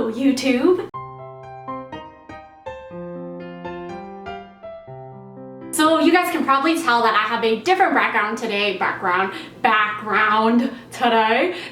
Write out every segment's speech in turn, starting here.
Hello, YouTube! So you guys can probably tell that I have a different background today.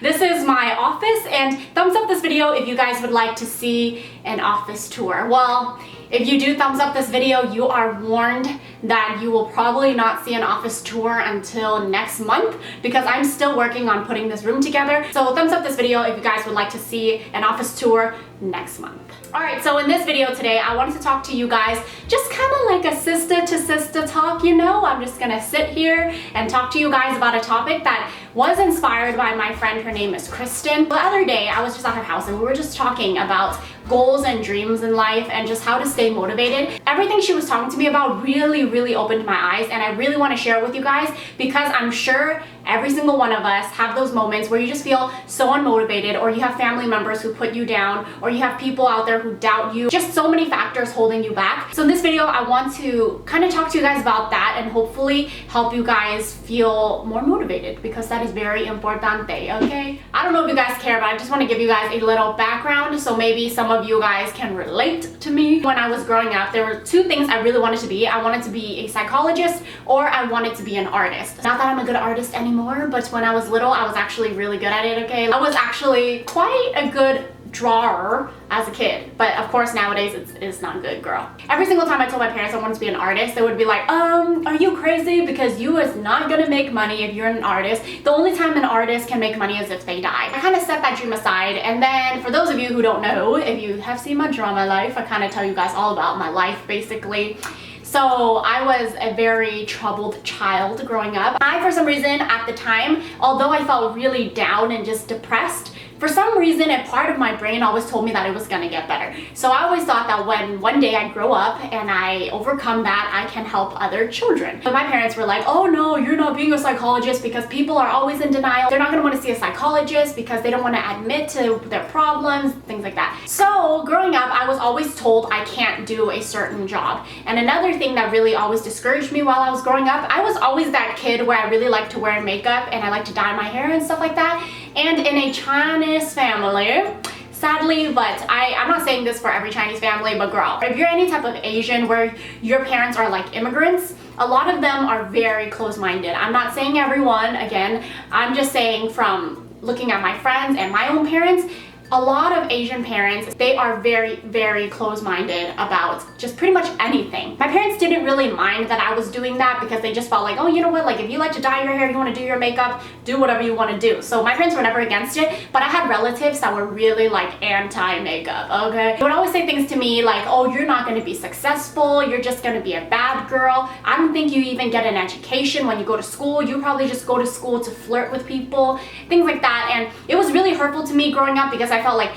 This is my office, and thumbs up this video if you guys would like to see an office tour. Well, if you do thumbs up this video, you are warned that you will probably not see an office tour until next month because I'm still working on putting this room together. So thumbs up this video if you guys would like to see an office tour next month. Alright, so in this video today, I wanted to talk to you guys just kind of like a sister to sister talk, you know? I'm just gonna sit here and talk to you guys about a topic that was inspired by my friend. Her name is Kristen. The other day, I was just at her house and we were just talking about goals and dreams in life and just how to stay motivated. Everything she was talking to me about really opened my eyes, and I really want to share it with you guys because I'm sure every single one of us have those moments where you just feel so unmotivated, or you have family members who put you down, or you have people out there who doubt you. Just so many factors holding you back. So in this video, I want to kind of talk to you guys about that and hopefully help you guys feel more motivated because that is very importante, okay? I don't know if you guys care, but I just want to give you guys a little background so maybe some of you guys can relate to me. When I was growing up, there were two things I really wanted to be. I wanted to be a psychologist, or I wanted to be an artist. Not that I'm a good artist anymore, but when I was little, I was actually really good at it, okay? I was actually quite a good drawer as a kid, but of course nowadays it's not good, girl. Every single time I told my parents I wanted to be an artist, they would be like, are you crazy? Because you is not gonna make money if you're an artist. The only time an artist can make money is if they die. I kind of set that dream aside, and then for those of you who don't know, if you have seen my drama life, I kind of tell you guys all about my life basically. So I was a very troubled child growing up. For some reason at the time, although I felt really down and just depressed, for some reason a part of my brain always told me that it was gonna get better. So I always thought that when one day I grow up and I overcome that, I can help other children. But my parents were like, oh no, you're not being a psychologist because people are always in denial. They're not gonna want to see a psychologist because they don't want to admit to their problems, things like that. So growing up, I was always told I can't do a certain job. And another thing that really always discouraged me while I was growing up, I was always that kid where I really liked to wear makeup and I like to dye my hair and stuff like that. And in a Chinese family, sadly, but I'm not saying this for every Chinese family, but girl, if you're any type of Asian where your parents are like immigrants, a lot of them are very close-minded. I'm not saying everyone, again, I'm just saying from looking at my friends and my own parents, a lot of Asian parents, they are very close-minded about just pretty much anything. My parents didn't really mind that I was doing that because they just felt like, oh, you know what, like if you like to dye your hair, you want to do your makeup, do whatever you want to do. So my parents were never against it, but I had relatives that were really like anti-makeup, okay? They would always say things to me like, oh, you're not going to be successful, you're just going to be a bad girl. I don't think you even get an education when you go to school. You probably just go to school to flirt with people, things like that. And it was really hurtful to me growing up because I felt like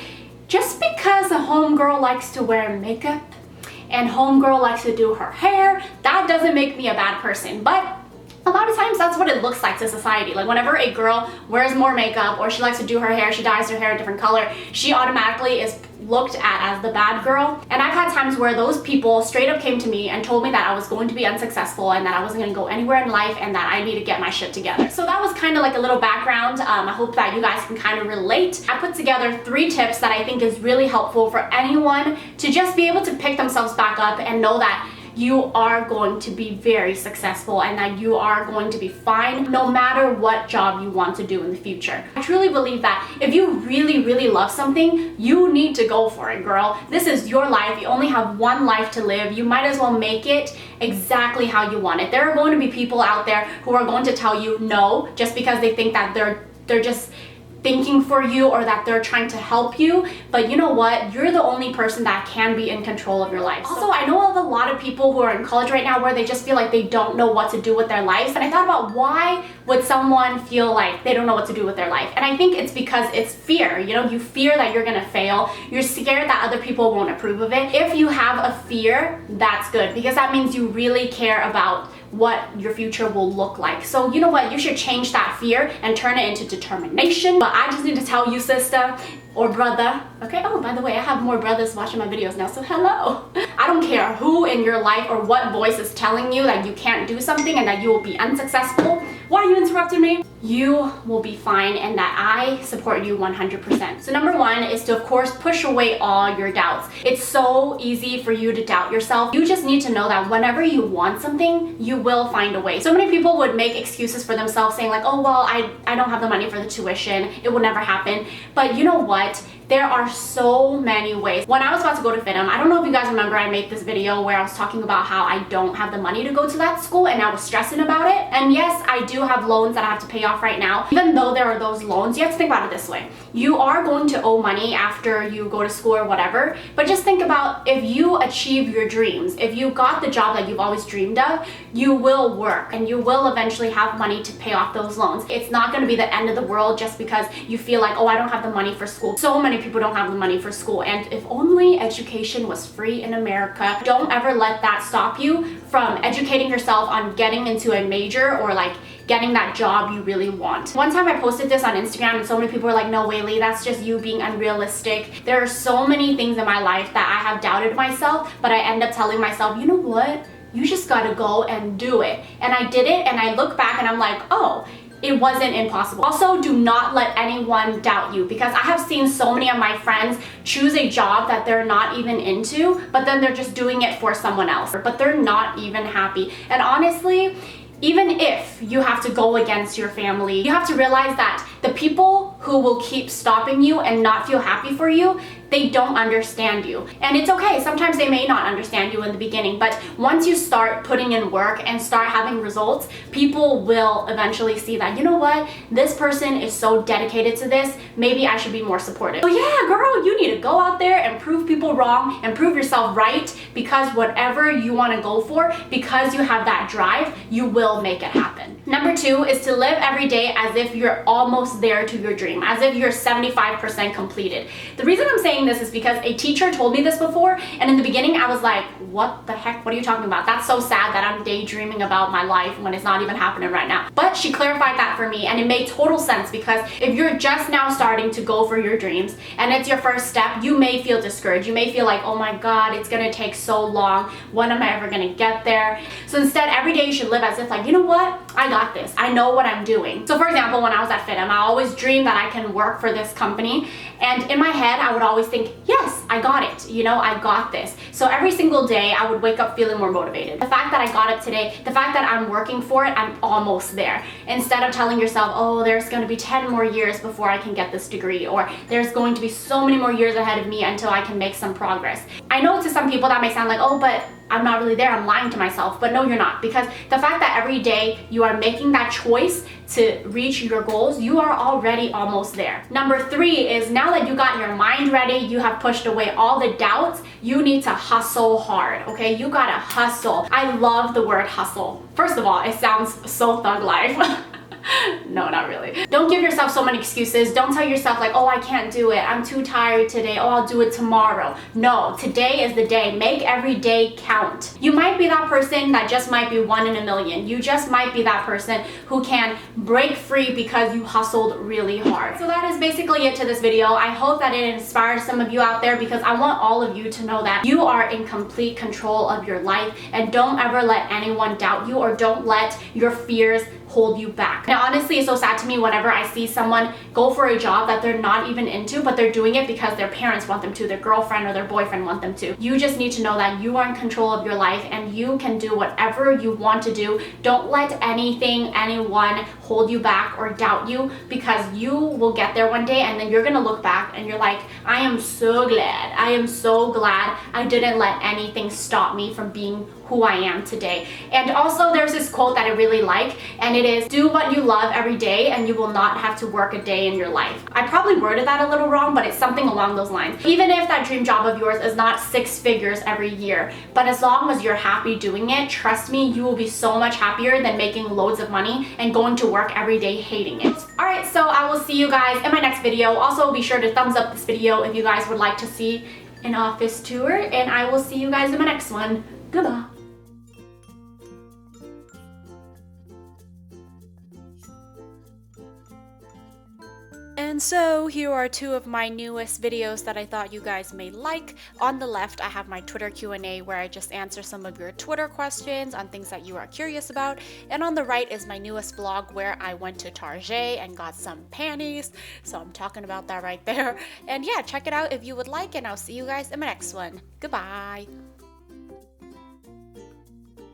just because a homegirl likes to wear makeup and homegirl likes to do her hair, that doesn't make me a bad person. But a lot of times that's what it looks like to society. Like whenever a girl wears more makeup or she likes to do her hair, she dyes her hair a different color, she automatically is looked at as the bad girl. And I've had times where those people straight up came to me and told me that I was going to be unsuccessful and that I wasn't going to go anywhere in life and that I need to get my shit together. So that was kind of like a little background. I hope that you guys can kind of relate. I put together 3 tips that I think is really helpful for anyone to just be able to pick themselves back up and know that you are going to be very successful and that you are going to be fine no matter what job you want to do in the future. I truly believe that if you really love something, you need to go for it, girl. This is your life. You only have one life to live. You might as well make it exactly how you want it. There are going to be people out there who are going to tell you no just because they think that they're just thinking for you or that they're trying to help you, but you know what, you're the only person that can be in control of your life. Also, I know of a lot of people who are in college right now where they just feel like they don't know what to do with their lives, and I thought about why would someone feel like they don't know what to do with their life, and I think it's because it's fear. You know, you fear that you're gonna fail, you're scared that other people won't approve of it. If you have a fear, that's good because that means you really care about what your future will look like. So you know what, you should change that fear and turn it into determination. But I just need to tell you, sister or brother, okay? Oh, by the way, I have more brothers watching my videos now, so hello. I don't care who in your life or what voice is telling you that you can't do something and that you will be unsuccessful. Why are you interrupting me? you will be fine and that I support you 100%. So number one is to, of course, push away all your doubts. It's so easy for you to doubt yourself. You just need to know that whenever you want something, you will find a way. So many people would make excuses for themselves saying like, oh, well, I don't have the money for the tuition. It will never happen. But you know what? There are so many ways. When I was about to go to FITM, I don't know if you guys remember, I made this video where I was talking about how I don't have the money to go to that school and I was stressing about it. And yes, I do have loans that I have to pay off right now. Even though there are those loans, you have to think about it this way. You are going to owe money after you go to school or whatever, but just think about if you achieve your dreams, if you got the job that you've always dreamed of, you will work and you will eventually have money to pay off those loans. It's not going to be the end of the world just because you feel like, oh, I don't have the money for school. So many people don't have the money for school, and if only education was free in America. Don't ever let that stop you from educating yourself on getting into a major or like getting that job you really want. One time I posted this on Instagram and so many people were like, no, Weylie, that's just you being unrealistic. There are so many things in my life that I have doubted myself, but I end up telling myself, you know what? You just gotta go and do it. And I did it, and I look back and I'm like, oh, it wasn't impossible. Also, do not let anyone doubt you, because I have seen so many of my friends choose a job that they're not even into, but then they're just doing it for someone else, but they're not even happy. And honestly, even if you have to go against your family, you have to realize that the people who will keep stopping you and not feel happy for you, they don't understand you. And it's okay, sometimes they may not understand you in the beginning, but once you start putting in work and start having results, people will eventually see that, you know what, this person is so dedicated to this, maybe I should be more supportive. So yeah, girl, you need to go out there and prove people wrong and prove yourself right, because whatever you want to go for, because you have that drive, you will make it happen. Number two is to live every day as if you're almost there to your dream, as if you're 75% completed. The reason I'm saying this is because a teacher told me this before, and in the beginning I was like, what the heck, what are you talking about? That's so sad that I'm daydreaming about my life when it's not even happening right now. But she clarified that for me, and it made total sense, because if you're just now starting to go for your dreams and it's your first step, you may feel discouraged. You may feel like, oh my god, it's gonna take so long, when am I ever gonna get there? So instead, every day you should live as if like, you know what, I got this, I know what I'm doing. So for example, when I was at FITM, I always dreamed that I can work for this company, and in my head I would always think, yes, I got it, you know, I got this. So every single day I would wake up feeling more motivated. The fact that I got it today, the fact that I'm working for it, I'm almost there. Instead of telling yourself, oh, there's going to be 10 more years before I can get this degree, or there's going to be so many more years ahead of me until I can make some progress. I know to some people that may sound like, oh, but I'm not really there, I'm lying to myself. But no, you're not, because the fact that every day you are making that choice to reach your goals, you are already almost there. Number three is, now that you got your mind ready, you have pushed away all the doubts, you need to hustle hard, okay? You gotta hustle. I love the word hustle. First of all, it sounds so thug life. No, not really. Don't give yourself so many excuses. Don't tell yourself like, oh, I can't do it, I'm too tired today, oh, I'll do it tomorrow. No, today is the day. Make every day count. You might be that person that just might be 1 in a million. You just might be that person who can break free because you hustled really hard. So that is basically it to this video. I hope that it inspires some of you out there, because I want all of you to know that you are in complete control of your life, and don't ever let anyone doubt you, or don't let your fears hold you back. Now honestly, it's so sad to me whenever I see someone go for a job that they're not even into, but they're doing it because their parents want them to, their girlfriend or their boyfriend want them to. You just need to know that you are in control of your life and you can do whatever you want to do. Don't let anything, anyone hold you back or doubt you, because you will get there one day and then you're gonna look back and you're like, I am so glad. I am so glad I didn't let anything stop me from being who I am today. And also there's this quote that I really like, and it is, do what you love every day and you will not have to work a day in your life. I probably worded that a little wrong, but it's something along those lines. Even if that dream job of yours is not 6 figures every year, but as long as you're happy doing it, trust me, you will be so much happier than making loads of money and going to work every day hating it. Alright, so I will see you guys in my next video. Also, be sure to thumbs up this video if you guys would like to see an office tour, and I will see you guys in my next one. Goodbye. And so here are two of my newest videos that I thought you guys may like. On the left, I have my Twitter Q&A where I just answer some of your Twitter questions on things that you are curious about. And on the right is my newest vlog where I went to Target and got some panties. So I'm talking about that right there. And yeah, check it out if you would like, and I'll see you guys in my next one. Goodbye.